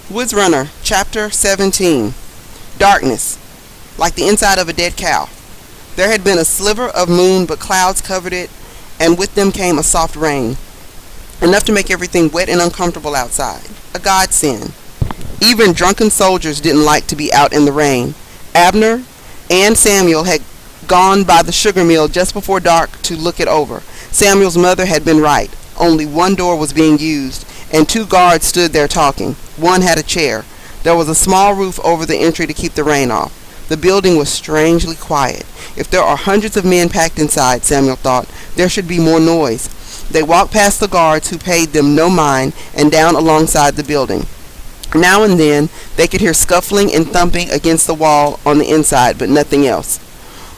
Woods Runner, Chapter 17. Darkness, like the inside of a dead cow. There had been a sliver of moon, but clouds covered it, and with them came a soft rain, enough to make everything wet and uncomfortable outside. A godsend. Even drunken soldiers didn't like to be out in the rain. Abner and Samuel had gone by the sugar mill just before dark to look it over. Samuel's mother had been right. Only one door was being used, and two guards stood there talking. One had a chair. There was a small roof over the entry to keep the rain off. The building was strangely quiet. If there are hundreds of men packed inside, Samuel thought, there should be more noise. They walked past the guards, who paid them no mind, and down alongside the building. Now and then they could hear scuffling and thumping against the wall on the inside, but nothing else.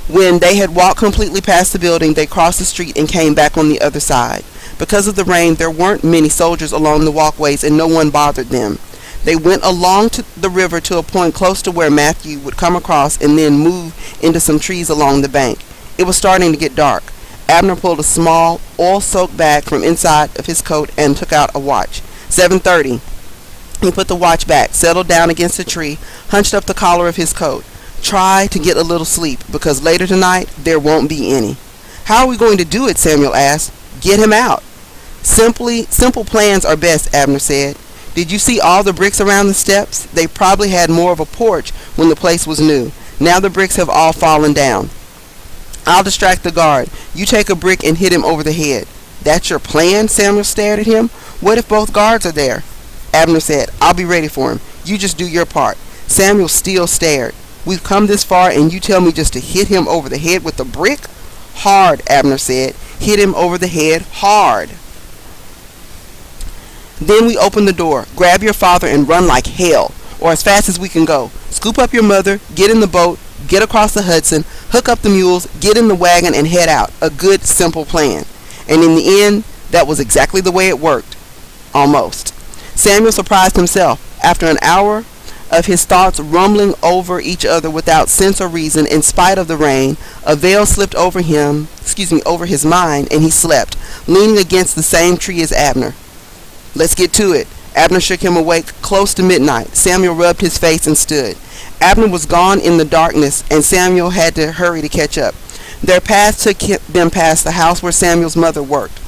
When they had walked completely past the building, they crossed the street and came back on the other side. Because of the rain, there weren't many soldiers along the walkways, and no one bothered them. They went along to the river to a point close to where Matthew would come across and then move into some trees along the bank. It was starting to get dark. Abner pulled a small, oil-soaked bag from inside of his coat and took out a watch. 7:30. He put the watch back, settled down against a tree, hunched up the collar of his coat. Try to get a little sleep, because later tonight there won't be any. How are we going to do it? Samuel asked. Get him out. Simple plans are best, Abner said. Did you see all the bricks around the steps? They probably had more of a porch when the place was new. Now the bricks have all fallen down. I'll distract the guard. You take a brick and hit him over the head. That's your plan? Samuel stared at him. What if both guards are there? Abner said, I'll be ready for him. You just do your part. Samuel still stared. We've come this far and you tell me just to hit him over the head with a brick? Hard, Abner said. Hit him over the head hard. Then we open the door. Grab your father and run like hell, or as fast as we can go. Scoop up your mother, get in the boat, get across the Hudson, hook up the mules, get in the wagon, and head out. A good, simple plan. And in the end, that was exactly the way it worked. Almost. Samuel surprised himself. After an hour of his thoughts rumbling over each other without sense or reason, in spite of the rain, a veil slipped over his mind, and he slept, leaning against the same tree as Abner. Let's get to it. Abner shook him awake close to midnight. Samuel rubbed his face and stood. Abner was gone in the darkness, and Samuel had to hurry to catch up. Their path took them past the house where Samuel's mother worked.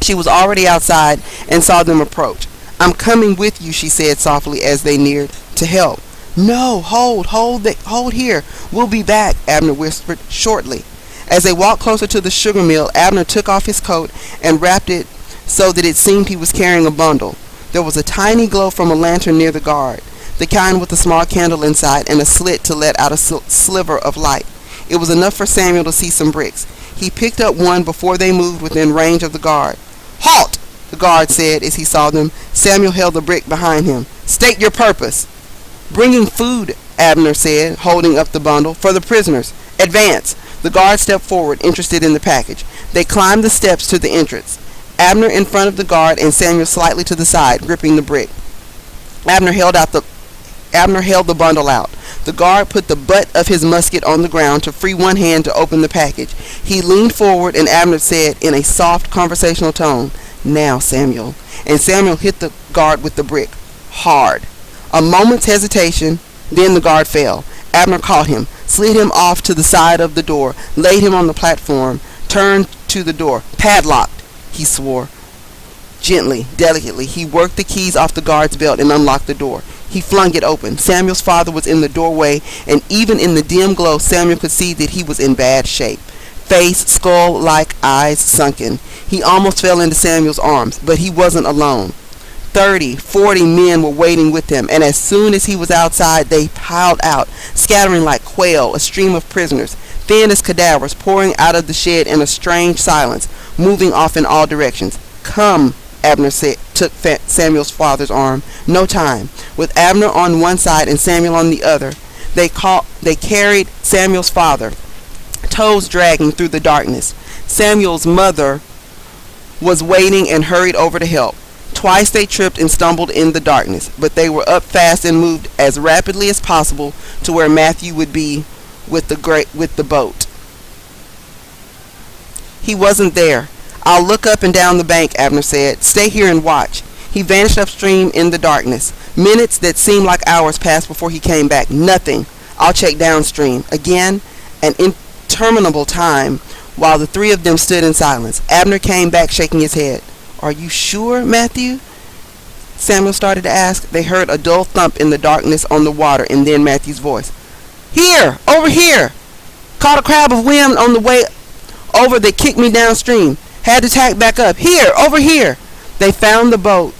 She was already outside and saw them approach. I'm coming with you, she said softly as they neared. To help. No, hold here. We'll be back, Abner whispered shortly. As they walked closer to the sugar mill, Abner took off his coat and wrapped it so that it seemed he was carrying a bundle. There was a tiny glow from a lantern near the guard, the kind with a small candle inside and a slit to let out a sliver of light. It was enough for Samuel to see some bricks. He picked up one before they moved within range of the guard. Halt! The guard said as he saw them. Samuel held the brick behind him. State your purpose. Bringing food, Abner said, holding up the bundle. For the prisoners. Advance. The guard stepped forward, interested in the package. They climbed the steps to the entrance. Abner in front of the guard and Samuel slightly to the side, gripping the brick. Abner held the bundle out. The guard put the butt of his musket on the ground to free one hand to open the package. He leaned forward and Abner said in a soft conversational tone, Now, Samuel. And Samuel hit the guard with the brick. Hard. A moment's hesitation, then the guard fell. Abner caught him, slid him off to the side of the door, laid him on the platform, turned to the door. Padlocked, he swore. Gently, delicately, he worked the keys off the guard's belt and unlocked the door. He flung it open. Samuel's father was in the doorway, and even in the dim glow, Samuel could see that he was in bad shape. Face, skull-like eyes sunken. He almost fell into Samuel's arms, but he wasn't alone. 30, 40 men were waiting with him, and as soon as he was outside, they piled out, scattering like quail, a stream of prisoners, thin as cadavers, pouring out of the shed in a strange silence, moving off in all directions. Come, Abner took Samuel's father's arm. No time. With Abner on one side and Samuel on the other, they carried Samuel's father, toes dragging through the darkness. Samuel's mother was waiting and hurried over to help. Twice they tripped and stumbled in the darkness, but they were up fast and moved as rapidly as possible to where Matthew would be with the boat. He wasn't there. I'll look up and down the bank, Abner said. Stay here and watch. He He vanished upstream in the darkness. Minutes that seemed like hours passed before he came back. Nothing. I'll check downstream. Again, an interminable time while the three of them stood in silence. Abner came back shaking his head. Are you sure, Matthew? Samuel started to ask. They heard a dull thump in the darkness on the water, and then Matthew's voice. Here! Over here! Caught a crab of wind on the way over that kicked me downstream. Had to tack back up. Here! Over here! They found the boat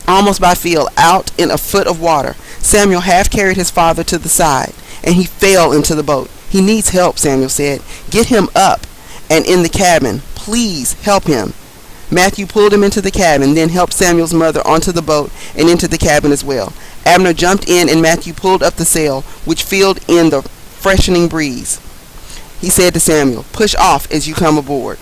almost by feel, out in a foot of water. Samuel half carried his father to the side, and he fell into the boat. He needs help, Samuel said. Get him up and in the cabin. Please help him. Matthew pulled him into the cabin, then helped Samuel's mother onto the boat and into the cabin as well. Abner jumped in, and Matthew pulled up the sail, which filled in the freshening breeze. He said to Samuel, push off as you come aboard.